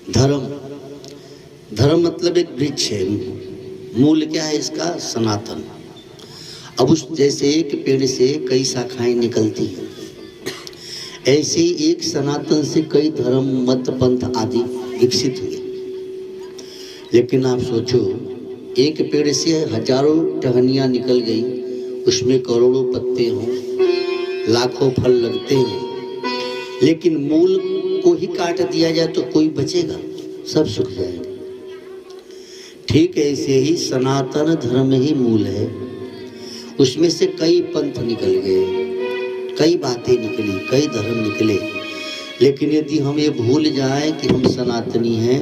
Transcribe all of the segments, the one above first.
धर्म, धर्म मतलब एक वृक्ष है। मूल क्या है इसका? सनातन। अब उस जैसे एक पेड़ से कई शाखाएं निकलती हैं, ऐसे ही एक सनातन से कई धर्म, मत, पंथ आदि विकसित हुए। लेकिन आप सोचो, एक पेड़ से हजारों टहनियां निकल गई, उसमें करोड़ों पत्ते हों, लाखों फल लगते हैं, लेकिन मूल को ही काट दिया जाए तो कोई बचेगा? सब सूख जाएगा। ठीक ऐसे ही सनातन धर्म ही मूल है। उसमें से कई पंथ निकल गए, कई बातें निकली, कई धर्म निकले, लेकिन यदि हम ये भूल जाएं कि हम सनातनी हैं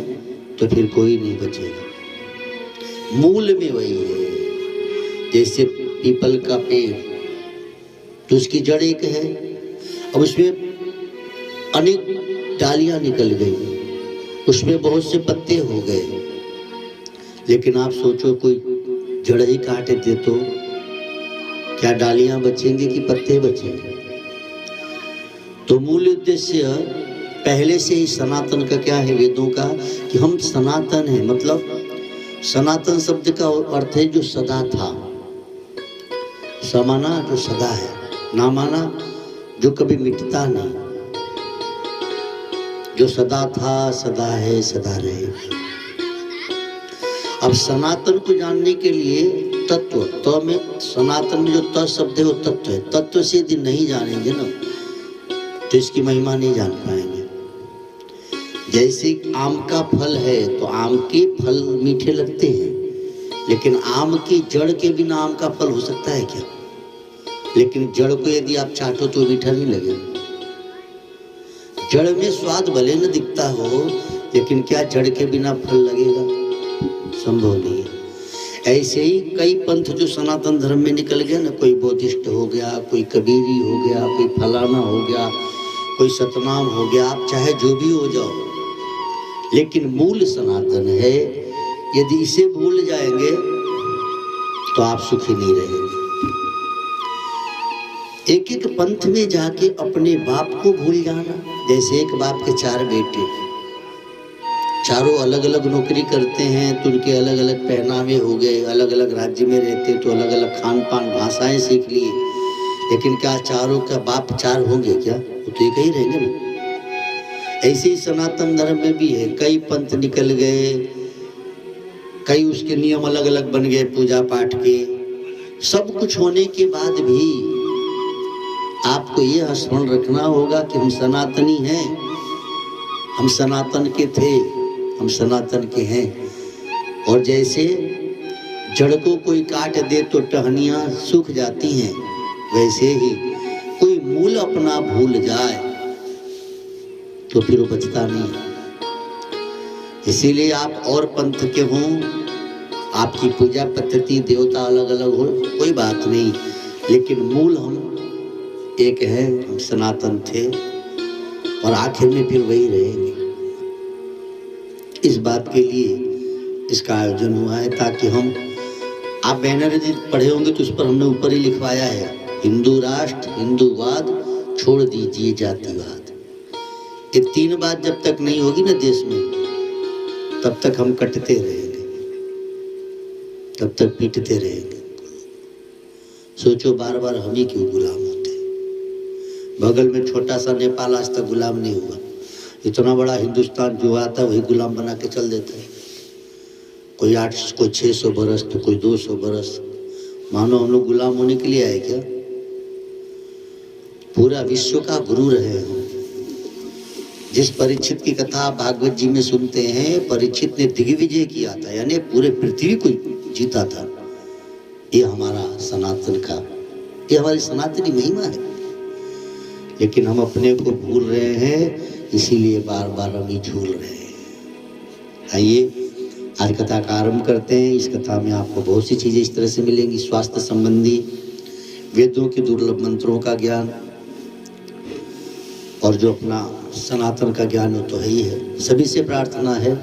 तो फिर कोई नहीं बचेगा। मूल में वही है। जैसे पीपल का पेड़, तो उसकी जड़ एक है, अब उसमें अनेक डालियां निकल गई, उसमें बहुत से पत्ते हो गए, लेकिन आप सोचो कोई जड़ ही काट दे तो क्या डालियां बचेंगे कि पत्ते बचेंगे? तो मूल उद्देश्य पहले से ही सनातन का क्या है, वेदों का, कि हम सनातन हैं। मतलब सनातन शब्द का अर्थ है जो सदा था। समाना जो सदा है, ना माना जो कभी मिटता नहीं, जो सदा था, सदा है, सदा रहे। अब सनातन को जानने के लिए तत्व, तो में सनातन में जो त शब्द है वो तत्व है। तत्व से यदि नहीं जानेंगे ना तो इसकी महिमा नहीं जान पाएंगे। जैसे आम का फल है तो आम के फल मीठे लगते हैं, लेकिन आम की जड़ के बिना आम का फल हो सकता है क्या? लेकिन जड़ को यदि आप चाटो तो मीठा नहीं लगेगा। जड़ में स्वाद भले न दिखता हो, लेकिन क्या जड़ के बिना फल लगेगा? संभव नहीं है। ऐसे ही कई पंथ जो सनातन धर्म में निकल गया ना, कोई बौद्धिस्ट हो गया, कोई कबीरी हो गया, कोई फलाना हो गया, कोई सतनाम हो गया, आप चाहे जो भी हो जाओ, लेकिन मूल सनातन है। यदि इसे भूल जाएंगे तो आप सुखी नहीं रहेंगे। एक एक पंथ में जाके अपने बाप को भूल जाना। जैसे एक बाप के चार बेटे, चारों अलग अलग नौकरी करते हैं तो उनके अलग अलग पहनावे हो गए, अलग अलग राज्य में रहते तो अलग अलग खान पान, भाषाएं सीख लिए, लेकिन क्या चारों का बाप चार होंगे क्या? वो तो एक ही रहेंगे ना। ऐसे ही सनातन धर्म में भी है, कई पंथ निकल गए, कई उसके नियम अलग अलग बन गए, पूजा पाठ के। सब कुछ होने के बाद भी आपको ये स्मरण रखना होगा कि हम सनातनी हैं, हम सनातन के थे, हम सनातन के हैं। और जैसे जड़ को कोई काट दे तो टहनियां सूख जाती हैं, वैसे ही कोई मूल अपना भूल जाए तो फिर वो बचता नहीं है। इसीलिए आप और पंथ के हों, आपकी पूजा पद्धति देवता अलग अलग हो, कोई बात नहीं, लेकिन मूल हम एक है, हम सनातन थे और आखिर में फिर वही रहेंगे। इस बात के लिए इसका आयोजन हुआ है, ताकि हम, आप बैनर यदि पढ़े होंगे तो उस पर हमने ऊपर ही लिखवाया है, हिंदू राष्ट्र, हिंदूवाद, छोड़ दीजिए जातिवाद। ये तीन बात जब तक नहीं होगी ना देश में, तब तक हम कटते रहेंगे, तब तक पीटते रहेंगे। सोचो बार बार हम ही क्यों गुलाम होते हैं? बगल में छोटा सा नेपाल आज तक गुलाम नहीं हुआ, इतना बड़ा हिंदुस्तान जो आता है वही गुलाम बना के चल देता है। कोई 800, कोई 600 बरस, तो कोई 200 बरस। मानो हम लोग गुलाम होने के लिए आए क्या? पूरा विश्व का गुरु रहे हम। जिस परीक्षित की कथा आप भागवत जी में सुनते हैं, परीक्षित ने दिग्विजय किया था, यानी पूरे पृथ्वी को जीता था। ये हमारा सनातन का, ये हमारी सनातनी महिमा है, लेकिन हम अपने को भूल रहे हैं, इसीलिए बार बार हम ही झूल रहे हैं। आइए आज कथा का आरंभ करते हैं। इस कथा में आपको बहुत सी चीजें इस तरह से मिलेंगी, स्वास्थ्य संबंधी, वेदों के दुर्लभ मंत्रों का ज्ञान, और जो अपना सनातन का ज्ञान हो तो है ही है। सभी से प्रार्थना है